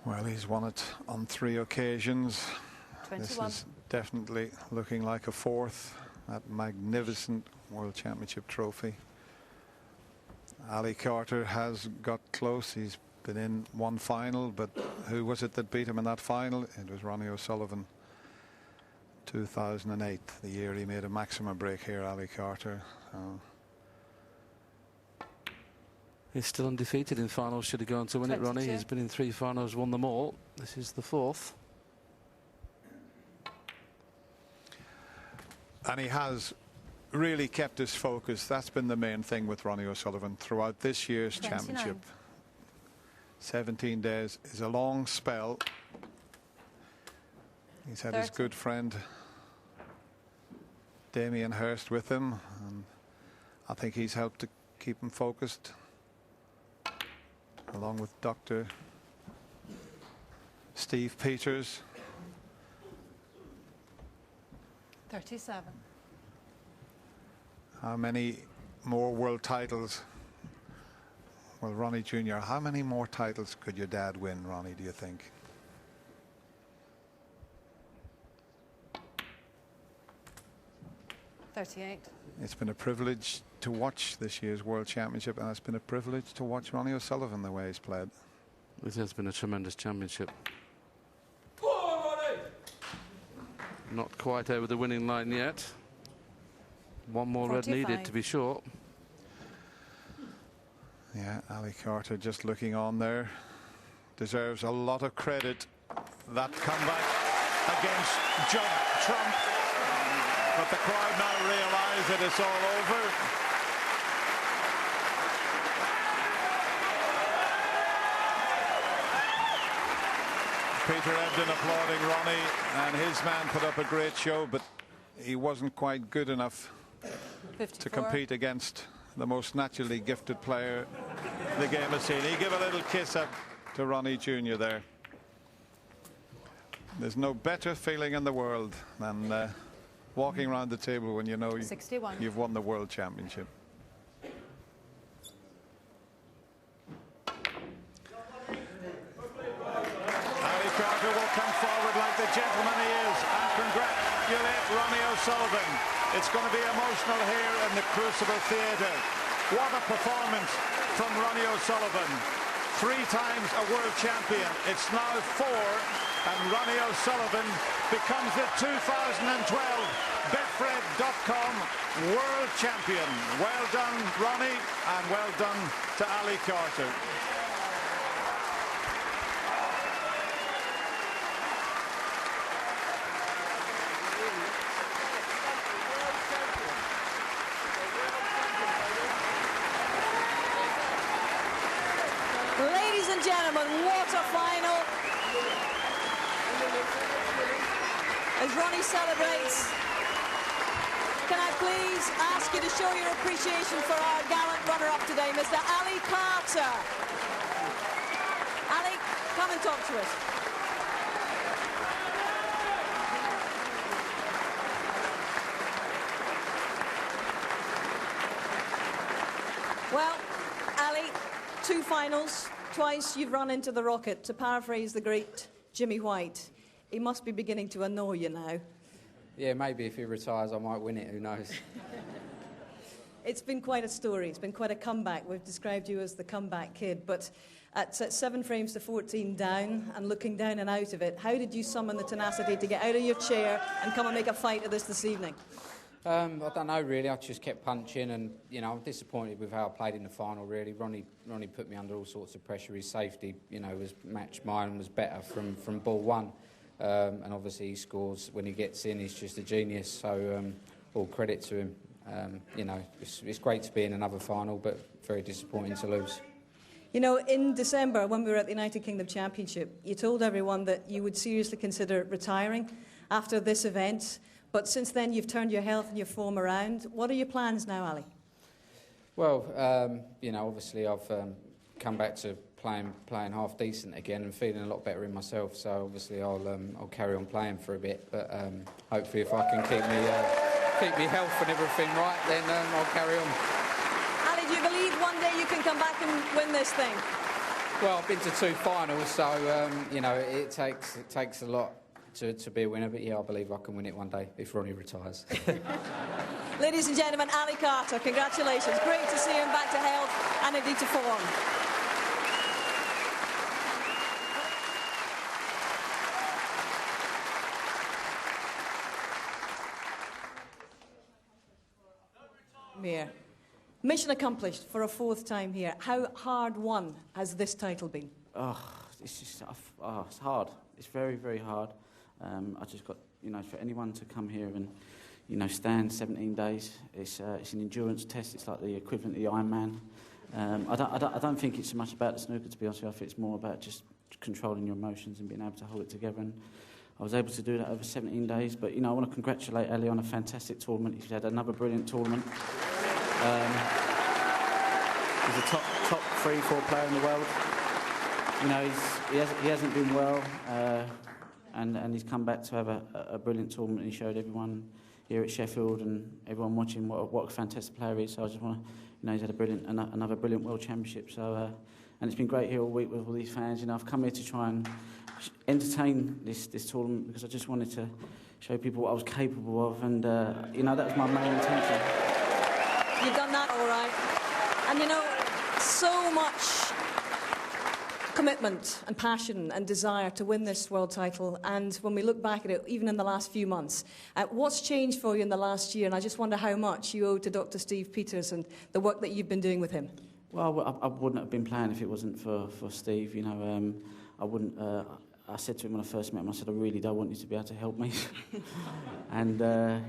Well, he's won it on 3 occasions. 21. This is definitely looking like a 4th. That magnificent World Championship trophy. Ali Carter has got close. He's been in one final, but who was it that beat him in that final? It was Ronnie O'Sullivan. 2008, the year he made a maximum break here, Ali Carter. He's still undefeated in finals. Should have gone to win it, Ronnie. He's been in 3 finals, won them all. This is the 4th. And he has really kept his focus. That's been the main thing with Ronnie O'Sullivan throughout this year's 29. championship. 17 days is a long spell. He's had 30. his good friend Damien Hirst with him, and I think he's helped to keep him focused, along with Dr. Steve Peters. 37. How many more world titles? Well, Ronnie Jr., how many more titles could your dad win, Ronnie, do you think? $38. It's been a privilege to watch this year's World Championship, and it's been a privilege to watch Ronnie O'Sullivan the way he's played. It has been a tremendous championship. Not quite over the winning line yet. One more 45. red needed to be short. Yeah, Ali Carter just looking on there. Deserves a lot of credit. That comeback against Judd Trump. But the crowd now realise that it's all over. Peter Ebdon applauding Ronnie, and his man put up a great show, but he wasn't quite good enough 54. to compete against the most naturally gifted player the game has seen. He gave a little kiss up to Ronnie Jr. there. There's no better feeling in the world than walking around the table when you know 61. you've won the World Championship. Ali Carter will come forward like the gentleman he is and congratulate Ronnie O'Sullivan. It's going to be emotional here in the Crucible Theatre. What a performance from Ronnie O'Sullivan. 3 times a world champion. It's now 4, and Ronnie O'Sullivan becomes the 2012 Betfred.com world champion. Well done, Ronnie, and well done to Ali Carter. Ladies and gentlemen, what a final. As Ronnie celebrates, can I please ask you to show your appreciation for our gallant runner-up today, Mr. Ali Carter. Ali, come and talk to us. Well, Ali, 2 finals, twice you've run into the Rocket. To paraphrase the great Jimmy White, he must be beginning to annoy you now. Yeah, maybe if he retires I might win it, who knows. It's been quite a story, it's been quite a comeback. We've described you as the comeback kid, but at 7 frames to 14 down and looking down and out of it, how did you summon the tenacity to get out of your chair and come and make a fight of this evening? I don't know really, I just kept punching and, you know, I'm disappointed with how I played in the final really. Ronnie put me under all sorts of pressure. His safety, you know, was matched mine, was better from ball 1. And obviously he scores when he gets in, he's just a genius, so all credit to him. You know, it's great to be in another final, but very disappointing to lose. You know, in December, when we were at the United Kingdom Championship, you told everyone that you would seriously consider retiring after this event. But since then, you've turned your health and your form around. What are your plans now, Ali? Well, you know, obviously I've come back to playing half decent again and feeling a lot better in myself. So obviously I'll carry on playing for a bit. But hopefully, if I can keep me health and everything right, then I'll carry on. Ali, do you believe one day you can come back and win this thing? Well, I've been to 2 finals, so you know it takes a lot to be a winner. But yeah, I believe I can win it one day if Ronnie retires. Ladies and gentlemen, Ali Carter, congratulations. Great to see him back to health and indeed to form. Here. Mission accomplished for a 4th time here. How hard won has this title been? Oh, it's just it's hard. It's very, very hard. I just got, you know, for anyone to come here and, you know, stand 17 days. It's an endurance test. It's like the equivalent of the Ironman. I don't think it's so much about the snooker, to be honest with you. I think it's more about just controlling your emotions and being able to hold it together. And I was able to do that over 17 days. But, you know, I want to congratulate Ali on a fantastic tournament. He's had another brilliant tournament. He's a top 3-4 player in the world. You know, he hasn't been well, and he's come back to have a brilliant tournament. He showed everyone here at Sheffield and everyone watching what a fantastic player he is. So I just want to, you know, he's had another brilliant World Championship. So and it's been great here all week with all these fans. You know, I've come here to try and entertain this tournament because I just wanted to show people what I was capable of, and you know, that was my main intention. You've done that all right. And you know, so much commitment and passion and desire to win this world title. And when we look back at it, even in the last few months, what's changed for you in the last year? And I just wonder how much you owe to Dr. Steve Peters and the work that you've been doing with him. Well, I wouldn't have been playing if it wasn't for Steve. You know, I wouldn't. I said to him when I first met him, I said, I really don't want you to be able to help me. And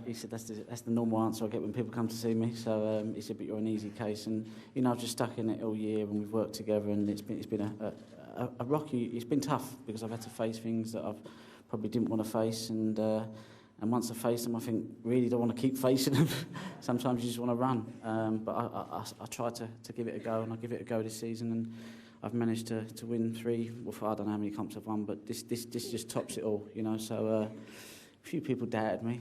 he said, that's the normal answer I get when people come to see me. So he said, but you're an easy case. And, you know, I've just stuck in it all year and we've worked together, and it's been a rocky, it's been tough because I've had to face things that I've probably didn't want to face. And once I face them, I think, really don't want to keep facing them. Sometimes you just want to run. But I try to give it a go, and I give it a go this season. And I've managed to win 3. Well, I don't know how many comps I've won, but this just tops it all, you know. So a few people doubted me,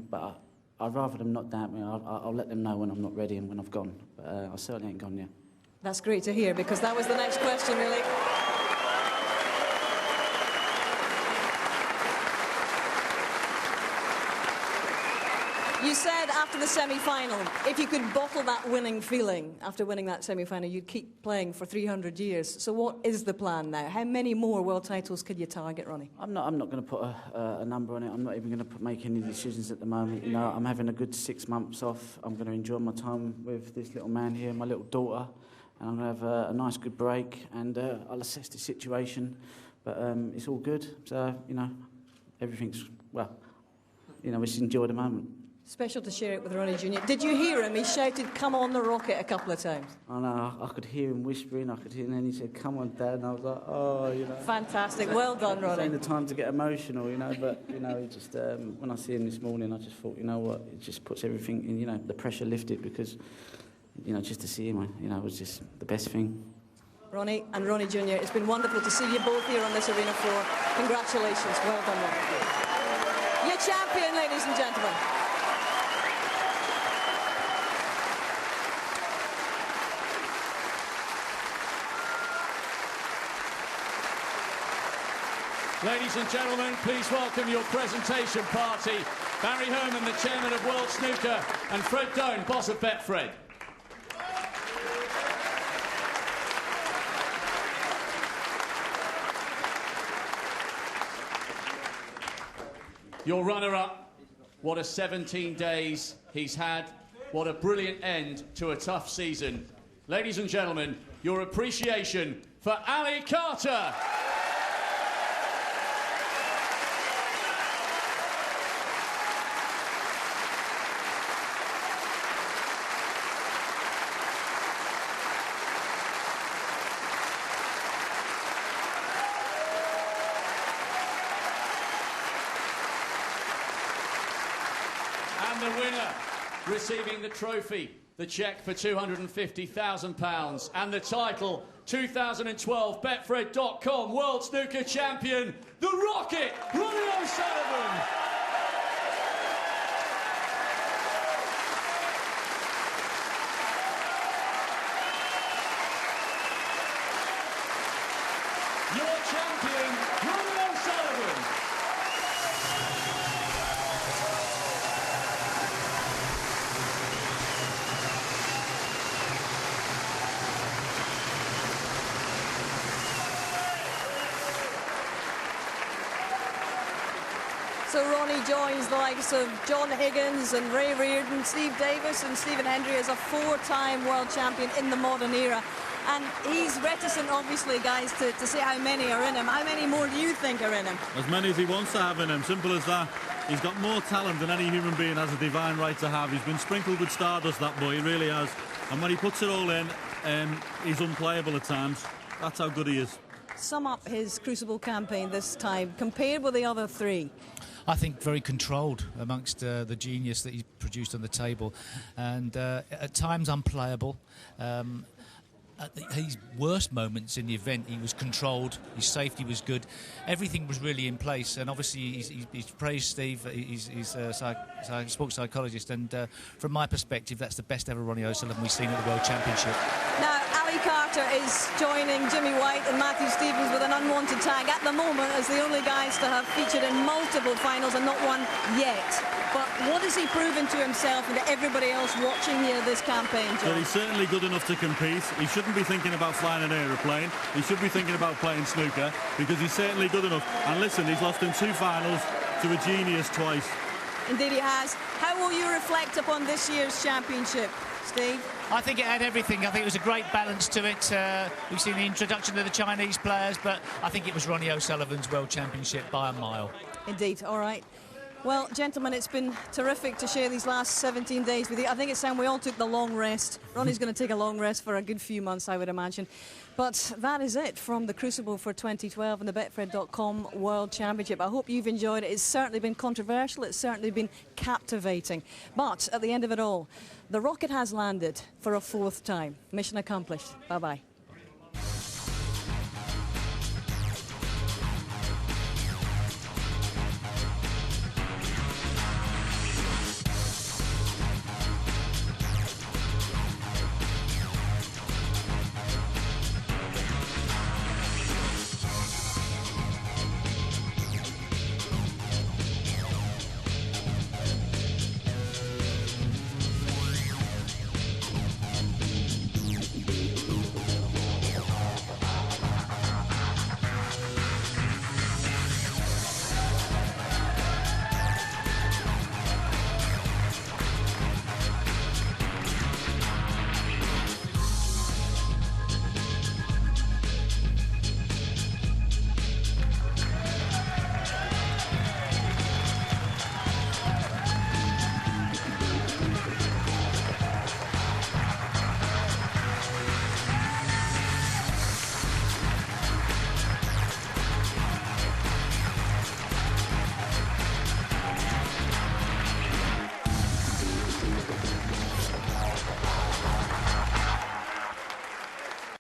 but I'd rather them not doubt me. I'll let them know when I'm not ready and when I've gone. But I certainly ain't gone yet. That's great to hear, because that was the next question, really. You said after the semi-final, if you could bottle that winning feeling after winning that semi-final, you'd keep playing for 300 years. So what is the plan now? How many more world titles could you target, Ronnie? I'm not going to put a number on it. I'm not even going to make any decisions at the moment. You know, I'm having a good 6 months off. I'm going to enjoy my time with this little man here, my little daughter, and I'm going to have a nice, good break, and I'll assess the situation. But it's all good. So, you know, everything's, well, you know, we just enjoy the moment. Special to share it with Ronnie Jr. Did you hear him? He shouted, "Come on, the Rocket," a couple of times. I know, I could hear him whispering, and then he said, "Come on, Dad," and I was like, oh, you know. Fantastic, well done, Ronnie. Ain't the time to get emotional, you know, but, you know, it just, when I see him this morning, I just thought, you know what, it just puts everything in, you know, the pressure lifted, because, you know, just to see him, you know, was just the best thing. Ronnie and Ronnie Jr., it's been wonderful to see you both here on this arena floor. Congratulations, well done, Ronnie. Your champion, ladies and gentlemen. Ladies and gentlemen, please welcome your presentation party. Barry Herman, the chairman of World Snooker, and Fred Doan, boss of Betfred. Your runner-up, what a 17 days he's had. What a brilliant end to a tough season. Ladies and gentlemen, your appreciation for Ali Carter. And the winner, receiving the trophy, the cheque for £250,000, and the title, 2012 Betfred.com World Snooker Champion, the Rocket Ronnie O'Sullivan. your champion, Ronnie O'Sullivan. So Ronnie joins the likes of John Higgins and Ray Reardon, Steve Davis and Stephen Hendry as a 4-time world champion in the modern era. And he's reticent, obviously, guys, to say how many are in him. How many more do you think are in him? As many as he wants to have in him, simple as that. He's got more talent than any human being has a divine right to have. He's been sprinkled with stardust, that boy, he really has. And when he puts it all in, he's unplayable at times. That's how good he is. Sum up his Crucible campaign this time, compared with the other three. I think very controlled amongst the genius that he produced on the table, and at times unplayable. At his worst moments in the event, he was controlled, his safety was good, everything was really in place, and obviously he's praised Steve, he's a sports psychologist, and from my perspective, that's the best ever Ronnie O'Sullivan we've seen at the World Championship. Now, Ali Carter is joining Jimmy White and Matthew Stevens with an unwanted tag at the moment as the only guys to have featured in multiple finals and not one yet. But what has he proven to himself and to everybody else watching here this campaign, John? Well, he's certainly good enough to compete. He shouldn't be thinking about flying an aeroplane. He should be thinking about playing snooker, because he's certainly good enough. And listen, he's lost in 2 finals to a genius twice. Indeed he has. How will you reflect upon this year's championship, Steve? I think it had everything. I think it was a great balance to it. We've seen the introduction of the Chinese players, but I think it was Ronnie O'Sullivan's World Championship by a mile. Indeed, all right. Well, gentlemen, it's been terrific to share these last 17 days with you. I think it's time we all took the long rest. Ronnie's going to take a long rest for a good few months, I would imagine. But that is it from the Crucible for 2012 and the Betfred.com World Championship. I hope you've enjoyed it. It's certainly been controversial. It's certainly been captivating. But at the end of it all, the rocket has landed for a 4th time. Mission accomplished. Bye-bye.